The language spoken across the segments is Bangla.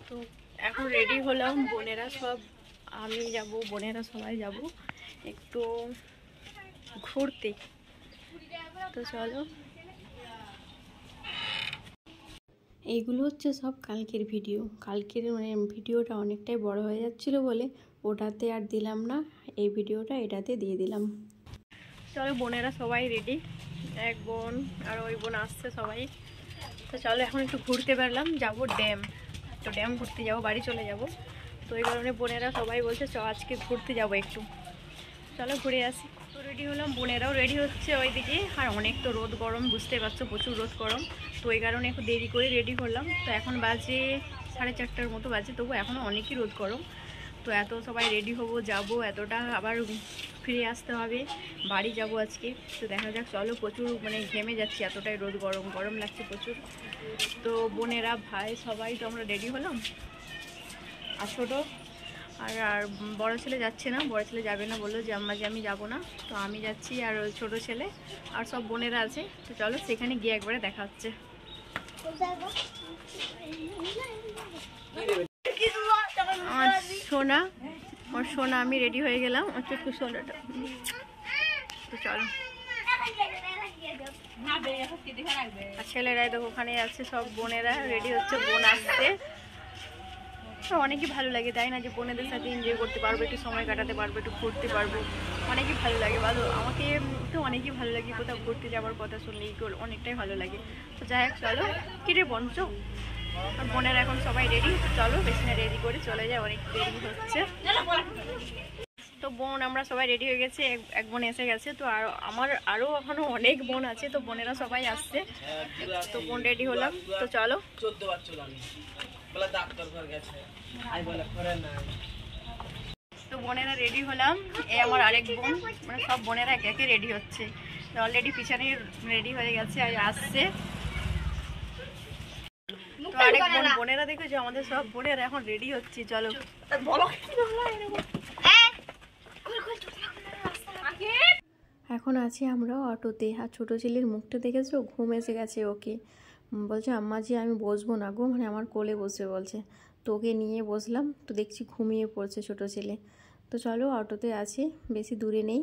তো এখন রেডি হলাম, বোনেরা সব, আমি যাব, বোনেরা সবাই যাব একটু ঘুরতে। তো চলো, এইগুলো হচ্ছে সব কালকের ভিডিও। কালকের মানে ভিডিওটা অনেকটাই বড় হয়ে যাচ্ছিল বলে ওটাতে আর দিলাম না, এই ভিডিওটা এটাতে দিয়ে দিলাম। চলো, বোনেরা সবাই রেডি, এক বোন আর ওই বোন আসছে সবাই। তো চলো এখন একটু ঘুরতে বেরলাম, যাবো ড্যাম। তো ড্যাম ঘুরতে যাবো, বাড়ি চলে যাব। তো এই কারণে বোনেরা সবাই বলছে চ আজকে ঘুরতে যাবো একটু, চলো ঘুরে আসি। তো রেডি হলাম, বোনেরাও রেডি হচ্ছে ওইদিকে। আর অনেক তো রোদ গরম, বুঝতে পারছো, প্রচুর রোদ গরম। তো এই কারণে একটু দেরি করে রেডি করলাম। তো এখন বাজে 4:30 মতো বাজে, তবু এখনও অনেকই রোদ গরম। তো এত সবাই রেডি হবো, যাব, এতটা আবার ফিরে আসতে হবে, বাড়ি যাব আজকে। তো দেখা যাক, চলো। প্রচুর মানে ঘেমে যাচ্ছি, এতটাই রোদ গরম, গরম লাগছে প্রচুর। তো বোনেরা, ভাই, সবাই তো আমরা রেডি হলাম। আর ছোটো আর বড় ছেলে যাচ্ছে না, বড় ছেলে যাবে না, বললো যে আম্মা যে আমি যাব না। তো আমি যাচ্ছি আর ছোট ছেলে আর সব বোনেরা আছে। তো চলো সেখানে গিয়ে একবারে দেখা হচ্ছে। আমার সোনা, ওর সোনা, আমি রেডি হয়ে গেলাম, হচ্ছে একটু সোনাটা। তো চলো, আর ছেলেরাই দেখো ওখানে আছে, সব বোনেরা রেডি হচ্ছে, বোন আসছে। অনেকই ভালো লাগে, তাই না, যে বোনেদের সাথে এনজয় করতে পারবো, একটু সময় কাটাতে পারবো, একটু ঘুরতে পারবো, অনেকই ভালো লাগে। ভালো, আমাকে তো অনেকই ভালো লাগে, কোথাও ঘুরতে যাওয়ার কথা শুনলেই অনেকটাই ভালো লাগে। তো যাই হোক, চলো। কিরে বঞ্চ, আর বোনেরা এখন সবাই রেডি, চলো বেশি না রেডি করে চলে যায়, অনেক দেরি হচ্ছে। তো বোন, আমরা সবাই রেডি হয়ে গেছে, এক বোন এসে গেছে। তো আর আমার আরও এখনও অনেক বোন আছে, তো বোনেরা সবাই আসছে। তো বোন রেডি হলাম, তো চলো। তো বোনেরা রেডি হলাম, এই আমার আরেক বোন, মানে সব বোনেরা একে একে রেডি হচ্ছে। অলরেডি পিছনে রেডি হয়ে গেছে আর আসছে। তো আরেক বোন, বোনেরা দেখেছো, আমাদের সব বোনেরা এখন রেডি হচ্ছে, চলো। এখন আছি আমরা অটোতে, আর ছোটো ছেলের মুখটা দেখেছো, ঘুম এসে গেছে ওকে। বলছে আম্মা জি আমি বসবো না গো, মানে আমার কোলে বসবে বলছে। তো ওকে নিয়ে বসলাম, তো দেখছি ঘুমিয়ে পড়ছে ছোটো ছেলে। তো চলো, অটোতে আছি, বেশি দূরে নেই।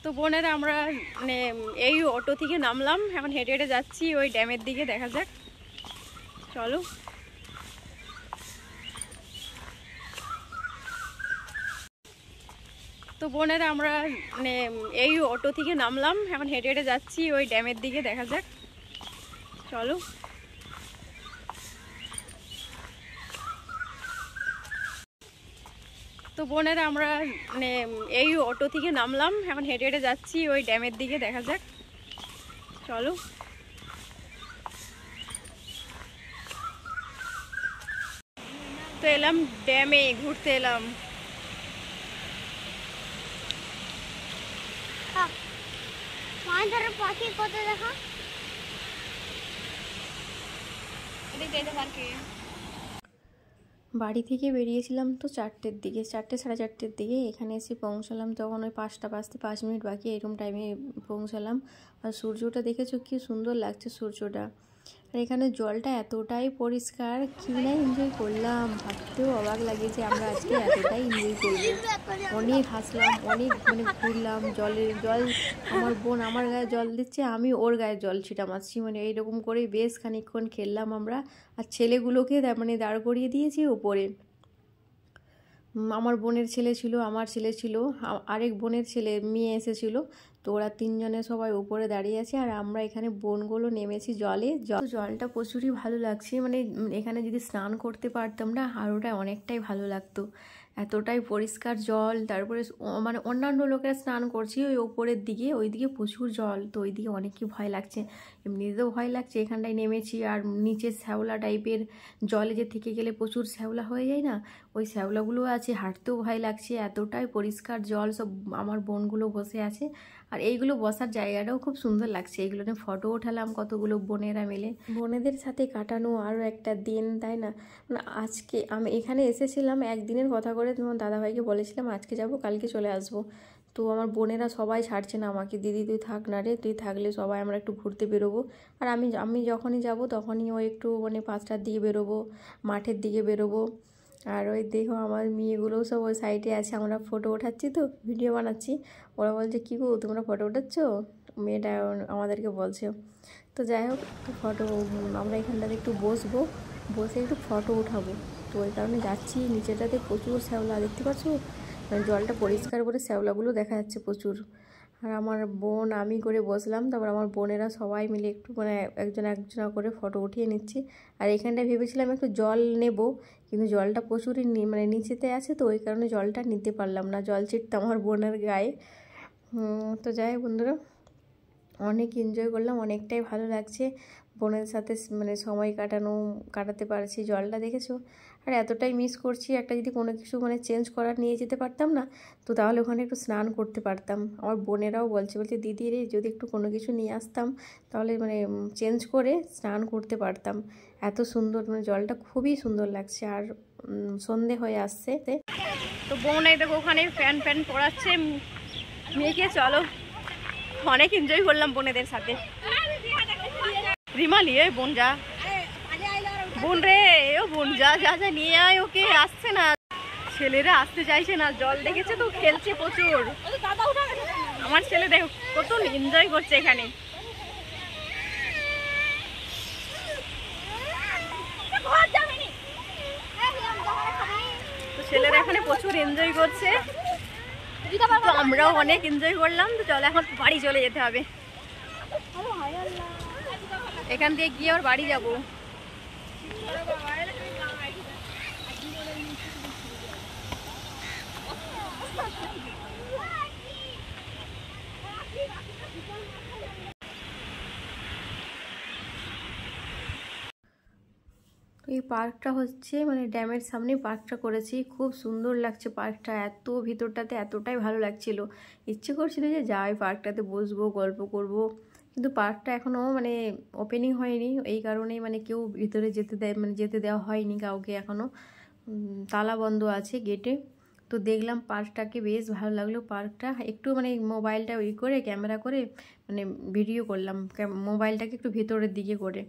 তো বোনেরা আমরা মানে এই অটো থেকে নামলাম, এখন হেঁটে হেঁটে যাচ্ছি ওই ড্যামের দিকে, দেখা যাক, চলো। তো বোনেরা আমরা মানে এই অটো থেকে নামলাম, এখন হেঁটে হেঁটে যাচ্ছি ওই ড্যামের দিকে, দেখা যাক, চলো। তো বোনেরা আমরা মানে এই অটো থেকে নামলাম, এখন হেঁটে হেঁটে যাচ্ছি ওই ড্যামের দিকে, দেখা যাক, চলো। তো এলাম ড্যামে, ঘুরতে এলাম। পাখি কত দেখা, বাড়ি থেকে বেরিয়েছিলাম তো 4টের দিকে, 4টে সাড়ে 4টের দিকে। এখানে এসে পৌঁছালাম তখন ওই 5টা বাজতে 5 মিনিট বাকি, এরকম টাইমে পৌঁছালাম। আর সূর্যটা দেখেছো কি সুন্দর লাগছে সূর্যটা। আর এখানে জলটা এতটাই পরিষ্কার, কি না এনজয় করলাম, ভাবতেও অবাক লাগে যে আমরা আজকে এতটাই এনজয় করবো। অনেক হাসলাম, অনেক মানে ঘুরলাম, জল আমার বোন আমার গায়ে জল দিচ্ছে, আমি ওর গায়ে জল ছিটা মারছি, মানে এইরকম করে বেশ খানিকক্ষণ খেললাম আমরা। আর ছেলেগুলোকে মানে দাঁড় করিয়ে দিয়েছি ওপরে। আমার বোনের ছেলে ছিল, আমার ছেলে ছিল, আরেক বোনের ছেলে মেয়ে এসেছিলো। তো ওরা 3জনে সবাই উপরে দাঁড়িয়ে আছে, আর আমরা এখানে বোনগুলো নেমেছি জলে। জলটা প্রচুরই ভালো লাগছে, মানে এখানে যদি স্নান করতে পারতাম না, আর ওটা অনেকটাই ভালো লাগতো, এতটাই পরিষ্কার জল। তারপরে মানে অন্যান্য লোকেরা স্নান করছে ওই ওপরের দিকে, ওইদিকে প্রচুর জল, তো ওইদিকে অনেকই ভয় লাগছে, এমনিতেও ভয় লাগছে। এখানটায় নেমেছি, আর নিচে শ্যাওলা টাইপের, জলে যে থেকে গেলে প্রচুর শ্যাওলা হয়ে যায় না, ওই শ্যাওলাগুলো আছে, হাঁটতেও ভয় লাগছে, এতটাই পরিষ্কার জল। সব আমার বোনগুলো বসে আছে, আর এইগুলো বসার জায়গাটাও খুব সুন্দর লাগছে, এইগুলো নিয়ে ফটো ওঠালাম কতগুলো বোনেরা মিলে। বোনেদের সাথে কাটানো আরও একটা দিন, তাই না। আজকে আমি এখানে এসেছিলাম একদিনের কথা করে, তোমার দাদাভাইকে বলেছিলাম আজকে যাব কালকে চলে আসব। তো আমার বোনেরা সবাই ছাড়ছে না আমাকে, দিদি তুই থাক না রে, তুই থাকলে সবাই আমরা একটু ঘুরতে বেরোবো। আর আমি যখনই যাব তখনই ও একটু মানে 5টার দিকে বেরোবো, মাঠের দিকে বেরোবো। আর ওই দেখো আমার মেয়েগুলোও সব ওই সাইডে আছে, আমরা ফটো ওঠাচ্ছি তো ভিডিও বানাচ্ছি। ওরা বলছে কী গো তোমরা ফটো ওঠাচ্ছ, মেয়েটা আমাদেরকে বলছে। তো যাই হোক ফটো আমরা এখানটাতে একটু বসবো, বসে একটু ফটো উঠাবো। তো ওই কারণে যাচ্ছি। নিচেটাতে প্রচুর শ্যাওলা দেখতে পাচ্ছ, মানে জলটা পরিষ্কার করে শ্যাওলাগুলো দেখা যাচ্ছে প্রচুর। আর আমার বোন আমি করে বসলাম, তারপর আমার বোনেরা সবাই মিলে একটু মানে একজনা করে ফটো উঠিয়ে নিচ্ছি। আর এখানটায় ভেবেছিলাম একটু জল নেব, কিন্তু জলটা প্রচুরই মানে নিচেতে আছে, তো ওই কারণে জলটা নিতে পারলাম না, জল ছিটতাম আমার বোনের গায়ে। তো যাই হোক বন্ধুরা, অনেক এনজয় করলাম, অনেকটাই ভালো লাগছে বোনের সাথে মানে সময় কাটাতে পারছি। জলটা দেখেছো, আর এতটাই মিস করছি, একটা যদি কোনো কিছু মানে চেঞ্জ করার নিয়ে যেতে পারতাম না, তো তাহলে ওখানে একটু স্নান করতে পারতাম। আমার বোনেরাও বলছে দিদি রে যদি একটু কোনো কিছু নিয়ে আসতাম তাহলে মানে চেঞ্জ করে স্নান করতে পারতাম। এত সুন্দর মানে জলটা খুবই সুন্দর লাগছে। আর সন্ধে হয়ে আসছে, তো বোন এই দেখো ওখানে ফ্যান পড়াচ্ছে মেয়েকে। চলো অনেক এনজয় করলাম বোনেদের সাথে। রিমালি এ বোন যা, বোন রে ও বোন যা যা যা নিয়ে আয় ওকে, আসছে না, ছেলেরা আসতে চাইছে না, জল দেখেছে তো খেলছে প্রচুর। আমার ছেলে দেখো কত এনজয় করছে এখানে। তো ছেলেরা এখানে প্রচুর এনজয় করছে, তো আমরাও অনেক এনজয় করলাম। তো চলো এখন বাড়ি চলে যেতে হবে, এখান থেকে গিয়ে আবার বাড়ি যাবো। এই পার্কটা হচ্ছে মানে ড্যামের সামনে পার্কটা করেছি, খুব সুন্দর লাগছে পার্কটা, এত ভিতরটাতে এতটাই ভালো লাগছিল, ইচ্ছে করছিল যে যাই পার্কটাতে বসবো গল্প করব। কিন্তু পার্কটা এখনও মানে ওপেনিং হয়নি, এই কারণেই মানে কেউ ভিতরে যেতে দেওয়া হয়নি কাউকে এখনও, তালা বন্ধ আছে গেটে। তো দেখলাম পার্কটাকে, বেশ ভালো লাগলো পার্কটা। একটু মানে মোবাইলটা ক্যামেরা করে মানে ভিডিও করলাম, মোবাইলটাকে একটু ভেতরের দিকে করে।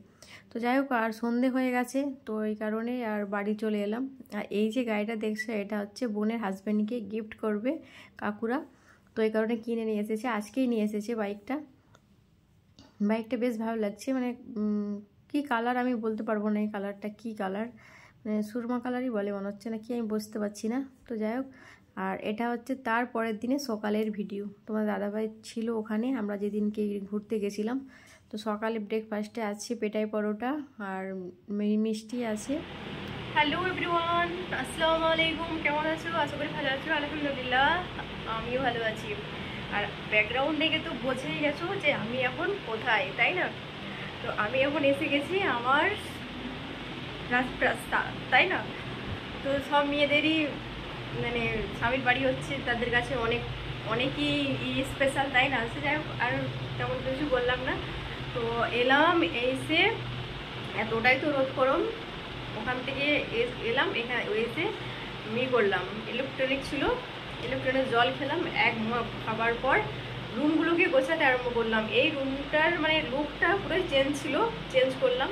তো যাই হোক আর সন্ধে হয়ে গেছে, তো এই কারণে আর বাড়ি চলে এলাম। আর এই যে গাড়িটা দেখছো এটা হচ্ছে বোনের হাজব্যান্ডকে গিফট করবে কাকুরা, তো এই কারণে কিনে নিয়ে এসেছে, আজকেই নিয়ে এসেছে বাইকটা বেশ ভালো লাগছে। মানে কি কালার আমি বলতে পারবো না, এই কালারটা কি কালার, মানে সুরমা কালারই বলে মনে হচ্ছে, না কি আমি বুঝতে পারছি না। তো যাই হোক, আর এটা হচ্ছে তার পরের দিনে সকালের ভিডিও। তোমার দাদাভাই ছিল ওখানে, আমরা যেদিনকে ঘুরতে গেছিলাম। তো সকালে ব্রেকফাস্টে আছে পেটাই পরোটা আর মিষ্টি আছে। হ্যালো এভরিওয়ান, আসসালামু আলাইকুম, কেমন আছো? আশা করি ভালো আছো। আলহামদুলিল্লাহ আমিও ভালো আছি। আর ব্যাকগ্রাউন্ড দেখে তো বোঝেই গেছো যে আমি এখন কোথায়, তাই না? তো আমি এখন এসে গেছি আমার রাজপ্রাসাদ, তাই না? তো সব মেয়েদেরই মানে স্বামীর বাড়ি হচ্ছে তাদের কাছে অনেকই স্পেশাল, তাই না? সে যাই হোক আর তেমন কিছু বললাম না। তো এলাম, এসে এতটাই তো রোদ গরম, ওখান থেকে এলাম, এখানে এসে করলাম ইলেকট্রনিক ছিল, ইলেকট্রনিক জল খেলাম, এক মগ খাবার পর রুমগুলোকে গোছাতে আরম্ভ করলাম। এই রুমটার মানে লুকটা পুরো চেঞ্জ করলাম।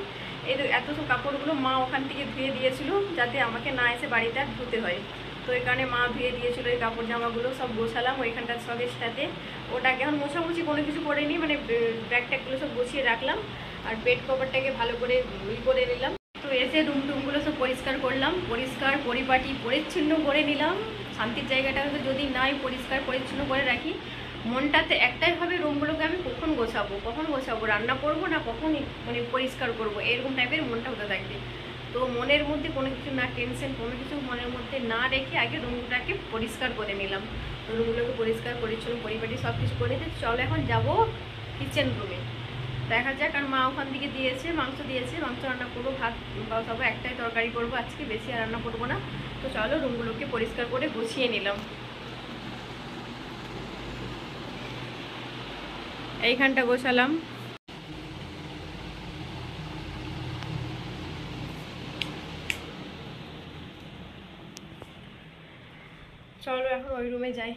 এই এত সব কাপড়গুলো মা ওখান থেকে ধুয়ে দিয়েছিল, যাতে আমাকে না এসে বাড়িতে আর ধুতে হয়। তো এই কারণে মা ধুয়ে দিয়েছিল এই কাপড় জামাগুলো, সব গোছালাম ওইখানটার সবেজটাতে। ওটাকে এখন মোছামুছি কোনো কিছু করিনি, মানে ব্যাগ ট্যাগগুলো সব গুছিয়ে রাখলাম, আর বেড কভারটাকে ভালো করে করে নিলাম। তো এসে রুমগুলো সব পরিষ্কার করলাম, পরিষ্কার পরিপাটি পরিচ্ছন্ন করে নিলাম। শান্তির জায়গাটা যদি নাই পরিষ্কার পরিচ্ছন্ন করে রাখি, মনটাতে একটাই হবে রুমগুলোকে আমি কখন গোছাবো, রান্না করবো না কখন মানে পরিষ্কার করবো, এরকম টাইপের মনটা হতে থাকবে। তো মনের মধ্যে কোনো কিছু না, টেনশন কোনো কিছু মনের মধ্যে না রেখে আগে রুমগুলোকে পরিষ্কার করে নিলাম। তো রুমগুলোকে পরিষ্কার পরিচ্ছন্ন পরিপাটি সব কিছু করে নিতে চলো এখন যাবো কিচেন রুমে, দেখা যাক। আর মা ওখান থেকে দিয়েছে মাংস রান্না করবো, ভাত বসাবো, একটাই তরকারি করবো আজকে, বেশি আর রান্না করবো না। তো চলো রুমগুলোকে পরিষ্কার করে গুছিয়ে নিলাম। এইখানটা গোছালাম, চলো এখন ওই রুমে যাই।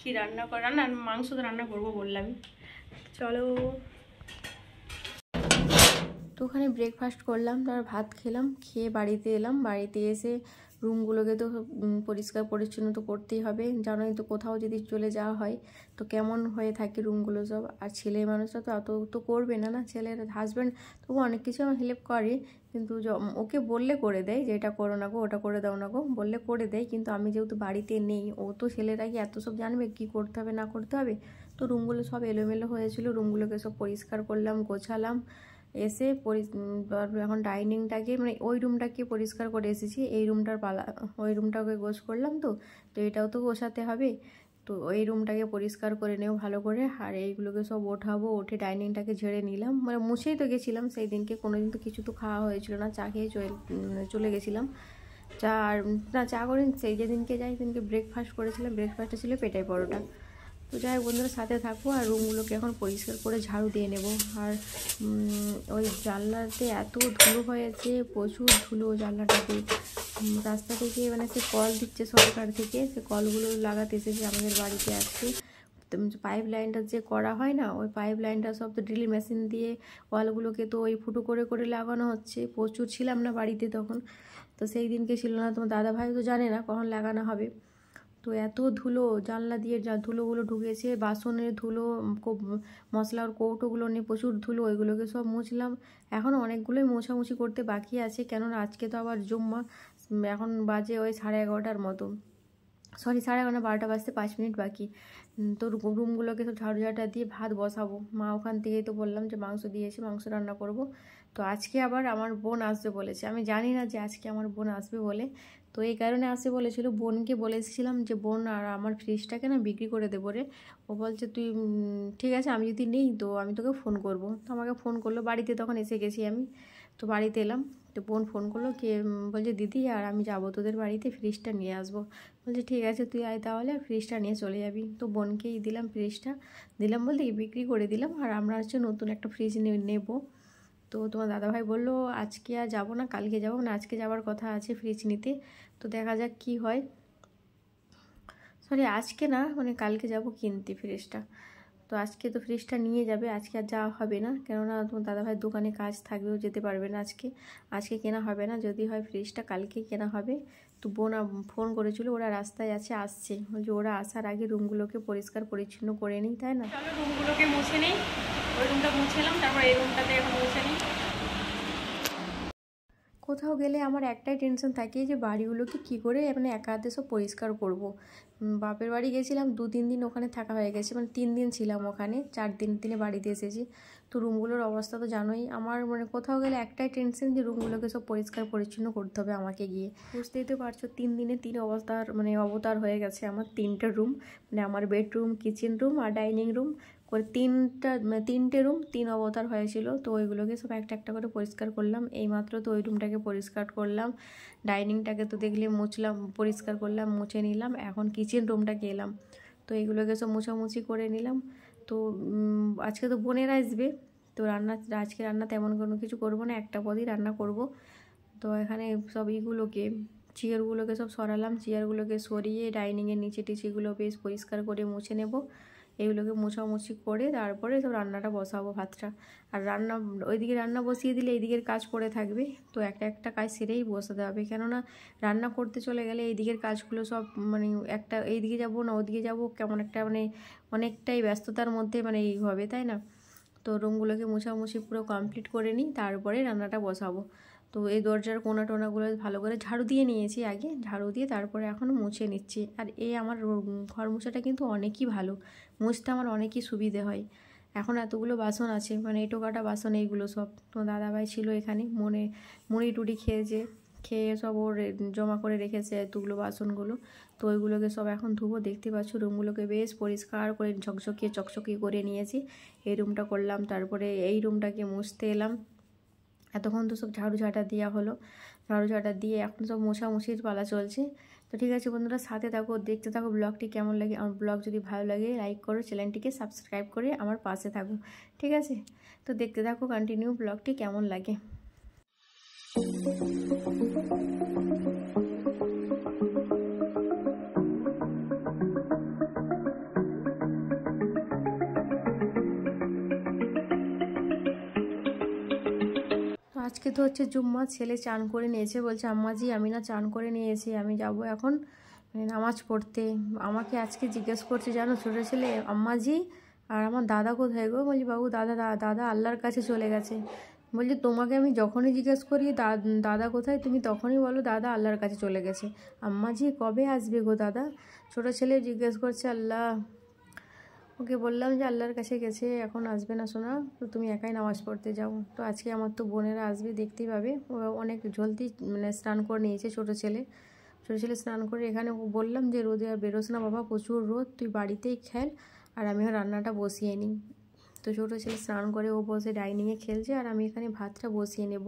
কি রান্না মাংস তো রান্না করবো বললাম। চলো, তো ওখানে ব্রেকফাস্ট করলাম, তারপর ভাত খেলাম, খেয়ে বাড়িতে এলাম। বাড়িতে এসে রুমগুলোকে তো পরিষ্কার পরিচ্ছন্ন তো করতেই হবে, জানোই তো কোথাও যদি চলে যাওয়া হয় তো কেমন হয়ে থাকে রুমগুলো সব। আর ছেলে মানুষরা তো অত তো করবে না, ছেলের হাজব্যান্ড তবু অনেক কিছু আমার হেল্প করে, কিন্তু ওকে বললে করে দেয় যে এটা করো না গো, ওটা করে দাও না গো, বললে করে দেয়। কিন্তু আমি যেহেতু বাড়িতে নেই, ও তো ছেলেরা কি এত সব জানবে কি করতে হবে না করতে হবে। তো রুমগুলো সব এলোমেলো হয়েছিল, রুমগুলোকে সব পরিষ্কার করলাম, গোছালাম। এসে এখন ডাইনিংটাকে মানে ওই রুমটাকে পরিষ্কার করে এসেছি, এই রুমটার ওই রুমটাকে গোছ করলাম। তো এটাও তো গোছাতে হবে, তো ওই রুমটাকে পরিষ্কার করে নেব ভালো করে। আর এইগুলোকে সব ওঠাবো, উঠে ডাইনিংটাকে ঝেড়ে নিলাম। মানে মুছেই তো গেছিলাম সেই দিনকে, কোনোদিন তো কিছু তো খাওয়া হয়েছিল না, চা খেয়ে চলে গেছিলাম। চা আর না, চা করে সেই যেদিনকে যাই সেদিনকে ব্রেকফাস্ট করেছিলাম, ব্রেকফাস্টে ছিল পেটাই পরোটা। তো যাই হোক বন্ধুরা, সাথে থাকবো। আর রুমগুলোকে এখন পরিষ্কার করে ঝাড়ু দিয়ে নেব। আর ওই জানলাতে এত ধুলো হয়েছে, প্রচুর ধুলো জানলাটাতে। রাস্তা থেকে মানে সে কল দিচ্ছে সরকার থেকে, সে কলগুলো লাগাতে এসেছে আমাদের বাড়িতে আসছে। পাইপ লাইনটা যে করা হয় না, ওই পাইপ লাইনটা সব তো ড্রিল মেশিন দিয়ে ওয়ালগুলোকে তো ওই ফুটো করে করে লাগানো হচ্ছে। প্রচুর ছিলাম না বাড়িতে তখন, তো সেই দিনকে ছিল না। তোমার দাদা ভাই তো জানে না কখন লাগানো হবে। তো এত ধুলো, জানলা দিয়ে যা ধুলোগুলো ঢুকেছে, বাসনের ধুলো, মশলার কৌটোগুলো নিয়ে প্রচুর ধুলো, ওইগুলোকে সব মুছলাম। এখনও অনেকগুলোই মোছামুছি করতে বাকি আছে, কেননা আজকে তো আবার জুম্মা। এখন বাজে ওই 11:30 মতো, সরি 11:30, 12টা বাজতে 5 মিনিট বাকি। তো রুমগুলোকে সব ঝাড়ঝাড়টা দিয়ে ভাত বসাবো। মা ওখান থেকেই তো বললাম যে মাংস দিয়েছে, মাংস রান্না করব। তো আজকে আবার আমার বোন আসবে বলেছে, আমি জানি না যে আজকে আমার বোন আসবে বলে। তো এই কারণে আসবে বলেছিল, বোনকে বলেছিলাম যে বোন আর আমার ফ্রিজটাকে না বিক্রি করে দেবো রে। ও বলছে তুই ঠিক আছে, আমি যদি নেই তো আমি তোকে ফোন করব। তো আমাকে ফোন করলো, বাড়িতে তখন এসে গেছি আমি। তো বাড়িতে এলাম, তো বোন ফোন করলো, কে বলছে দিদি আর আমি যাবো তোদের বাড়িতে, ফ্রিজটা নিয়ে আসবো। বলছে ঠিক আছে তুই আয় তাহলে, ফ্রিজটা নিয়ে চলে যাবি। তো বোনকেই দিলাম ফ্রিজটা, দিলাম বলতে বিক্রি করে দিলাম। আর আমরা হচ্ছে নতুন একটা ফ্রিজ নেব। তো তোমার দাদাভাই বললো আজকে আর যাবো না, কালকে যাবো, না আজকে যাওয়ার কথা আছে ফ্রিজ নিতে। তো দেখা যাক কি হয়। সরি আজকে না, মানে কালকে যাব কিনতে ফ্রিজটা। তো আজকে তো ফ্রিজটা নিয়ে যাবে, আজকে আর যাওয়া হবে না, কেননা তোমার দাদাভাই দোকানে কাজ থাকবেও, যেতে পারবে না আজকে কেনা হবে না। যদি হয় ফ্রিজটা কালকেই কেনা হবে। তো বোন ফোন করেছিল, ওরা রাস্তায় আসছে, বলছে ওরা আসার আগে রুমগুলোকে পরিষ্কার পরিচ্ছন্ন করে নিই, তাই না? চলো রুমগুলোকে মুছে নিই, ওই রুমটা মুছেলাম, তারপর এই রুমটাতে এখন মুছে নিই। কোথাও গেলে আমার একটাই টেনশন থাকে যে বাড়িগুলোকে কী করে মানে একা হাতে সব পরিষ্কার করব। বাপের বাড়ি গেছিলাম 2-3 দিন, ওখানে থাকা হয়ে গেছে, মানে 3 দিন ছিলাম ওখানে, 4 দিনে বাড়িতে এসেছি। তো রুমগুলোর অবস্থা তো জানোই। আমার মানে কোথাও গেলে একটাই টেনশন যে রুমগুলোকে সব পরিষ্কার পরিচ্ছন্ন করতে হবে আমাকে গিয়ে। বুঝতেই তো পারছো 3 দিনে 3 অবতার হয়ে গেছে আমার 3টে রুম, মানে আমার বেডরুম, কিচেন রুম আর ডাইনিং রুম করে 3টে রুম 3 অবতার হয়েছিল। তো ওইগুলোকে সব একটা একটা করে পরিষ্কার করলাম। এইমাত্র তো ওই রুমটাকে পরিষ্কার করলাম, ডাইনিংটাকে তো দেখলে মুছলাম, পরিষ্কার করলাম, মুছে নিলাম। এখন কিচেন রুমটাকে এলাম, তো এইগুলোকে সব মোছামুছি করে নিলাম। তো আজকে তো বোনের আসবে, তো আজকে রান্না তেমন কোনো কিছু করবো না, একটা পদই রান্না করব। তো এখানে সব চেয়ারগুলোকে সব সরালাম, চেয়ারগুলোকে সরিয়ে ডাইনিংয়ের নিচে টিচিগুলো বেশ পরিষ্কার করে মুছে নেব। এগুলোকে মোছামুছি করে তারপরে সব রান্নাটা বসাবো, ভাতটা। আর ওইদিকে রান্না বসিয়ে দিলে এইদিকের কাজ পড়ে থাকবে, তো একটা একটা কাজ সেরেই বসাতে হবে। কেননা রান্না করতে চলে গেলে এইদিকের কাজগুলো সব মানে একটা এইদিকে যাব না ওদিকে যাব, কেমন একটা মানে অনেকটাই ব্যস্ততার মধ্যে মানে এই হবে, তাই না? তো রুমগুলোকে মোছামুছি পুরো কমপ্লিট করে নিই, তারপরে রান্নাটা বসাবো। তো এই দরজার কোনা টোনাগুলো ভালো করে ঝাড়ু দিয়ে নিয়েছি আগে, ঝাড়ু দিয়ে তারপরে এখন মুছে নিচ্ছি। আর এই আমার ঘর মোছাটা কিন্তু অনেকই ভালো, মুছতে আমার অনেকই সুবিধে হয়। এখন এতগুলো বাসন আছে, মানে এঁটো কাটা বাসন এইগুলো সব। তো দাদাভাই ছিল এখানে, মুড়ি টুড়ি খেয়ে সব ওর জমা করে রেখেছে এতগুলো বাসনগুলো। তো ওইগুলোকে সব এখন ধুবো। দেখতে পাচ্ছ রুমগুলোকে বেশ পরিষ্কার করে চকচকিয়ে করে নিয়েছি। এই রুমটা করলাম, তারপরে এই রুমটাকে মুছতে এলাম। এতক্ষণ তো সব ঝাড়ু দেওয়া হলো, ঝাড়ু দিয়ে এখন সব মোছামুছির পালা চলছে। তো ঠিক আছে বন্ধুরা, সাথে থাকো, দেখতে থাকো ব্লগটি কেমন লাগে। আমার ব্লগ যদি ভালো লাগে লাইক করো, চ্যানেলটিকে সাবস্ক্রাইব করে আমার পাশে থাকো, ঠিক আছে? তো দেখতে থাকো কন্টিনিউ ব্লগটি কেমন লাগে। তো হচ্ছে জুম্মা, ছেলে চান করে নিয়েছে, বলছে আম্মাজি আমি না চান করে নিয়েছি, আমি যাব এখন নামাজ পড়তে। আমাকে আজকে জিজ্ঞেস করছে জানো ছোটো ছেলে, আম্মাজি আর আমার দাদা কোথায় গো? বলছি বাবু দাদা আল্লাহর কাছে চলে গেছে। বলছি তোমাকে আমি যখনই জিজ্ঞেস করি দাদা কোথায়, তুমি তখনই বলো দাদা আল্লাহর কাছে চলে গেছে। আম্মাজি কবে আসবে গো দাদা? ছোটো ছেলে জিজ্ঞেস করছে। আল্লাহ, ওকে বললাম যে আল্লাহর কাছে গেছে, এখন আসবে না সোনা, তো তুমি একাই নামাজ পড়তে যাও। তো আজকে আমার তো বোনেরা আসবে, দেখতেই পাবে। ও অনেক জলদি স্নান করে নিয়েছে ছোটো ছেলে স্নান করে এখানে বললাম যে রোদে আর বেরোস না বাবা, প্রচুর রোদ, তুই বাড়িতেই খেল আর আমিও রান্নাটা বসিয়ে নিই। তো ছোটো ছেলে স্নান করে ও বসে ডাইনিংয়ে খেলছে আর আমি এখানে ভাতটা বসিয়ে নেব।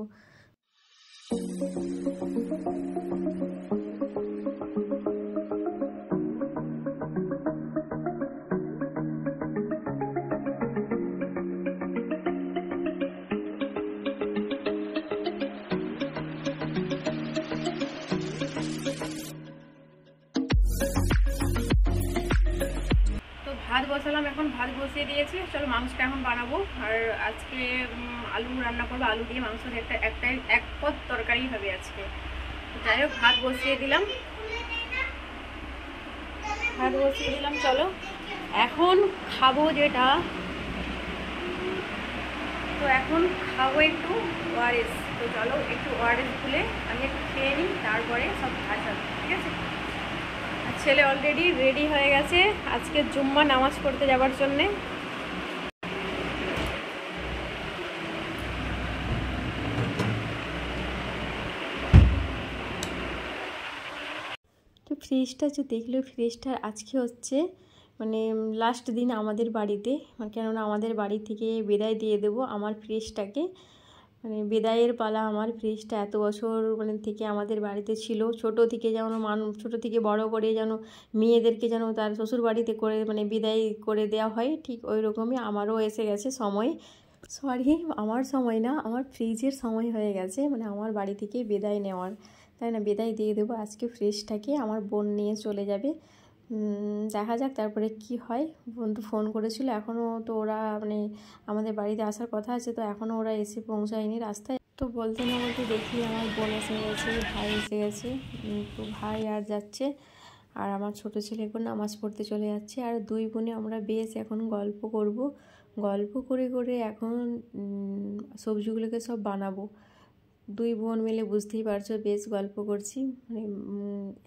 ভাত বসালাম, এখন ভাত বসিয়ে দিয়েছি। চলো মাংসটা এখন বানাবো। আর আজকে আলু রান্না করবো, আলু দিয়ে মাংসের এক পদ তরকারি হবে আজকে। যাই হোক ভাত বসিয়ে দিলাম চলো এখন খাবো যেটা, তো এখন খাবো একটু ওআরএস। তো চলো একটু ওআরএস খুলে আমি একটু খেয়ে নিই, তারপরে সব ভাজা, ঠিক আছে? ছেলে অলরেডি রেডি হয়ে গেছে আজকে জুম্মা নামাজ পড়তে যাওয়ার জন্যে। তো ফ্রিজটা যে দেখলো, ফ্রিজটা আজকে হচ্ছে লাস্ট দিন আমাদের বাড়িতে, কেননা আমাদের বাড়ি থেকে বিদায় দিয়ে দেবো আমার ফ্রিজটাকে। বিদায়ের পালা আমার। ফ্রিজটা এত বছর থেকে আমাদের বাড়িতে ছিল, ছোট থেকে যেন ছোট থেকে বড় করে যেন মেয়েদেরকে যেন তার শ্বশুর বাড়িতে করে বিদায় করে দেওয়া হয়, ঠিক ওই রকমই আমারও এসে গেছে সময়। সরি, আমার সময় না, আমার ফ্রিজের সময় হয়ে গেছে, আমার বাড়ি থেকে বিদায় নেওয়ার, তাই না? বিদায় দিয়ে দেবো আজকে ফ্রিজটাকে, আমার বোন নিয়ে চলে যাবে। দেখা যাক তারপরে কি হয়। বোন তো ফোন করেছিল, এখনও তো ওরা আমাদের বাড়িতে আসার কথা আছে, তো এখনও ওরা এসে পৌঁছায়নি রাস্তায়। তো বলতে না বলতে দেখি আমার বোন এসে গেছে, ভাই এসে গেছে। তো ভাই আর যাচ্ছে, আর আমার ছোটো ছেলে এখন নামাজ পড়তে চলে যাচ্ছে। আর দুই বোনে আমরা বেশ এখন গল্প করব, গল্প করে করে এখন সবজিগুলোকে সব বানাবো। দুই বোন মিলে বুঝতেই পারছো বেশ গল্প করছি,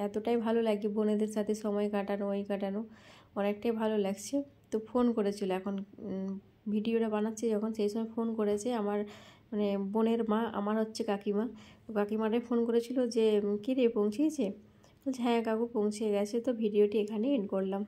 এতটাই ভালো লাগে বোনেদের সাথে সময় কাটানো, অনেকটাই ভালো লাগছে। তো ফোন করেছিল এখন ভিডিওটা বানাচ্ছি যখন, সেই সময় ফোন করেছে আমার বোনের মা, আমার হচ্ছে কাকিমা। কাকিমাটাই ফোন করেছিল যে কী রে পৌঁছিয়েছে? বলছে হ্যাঁ কাকু পৌঁছে গেছে। তো ভিডিওটি এখানে এন্ড করলাম।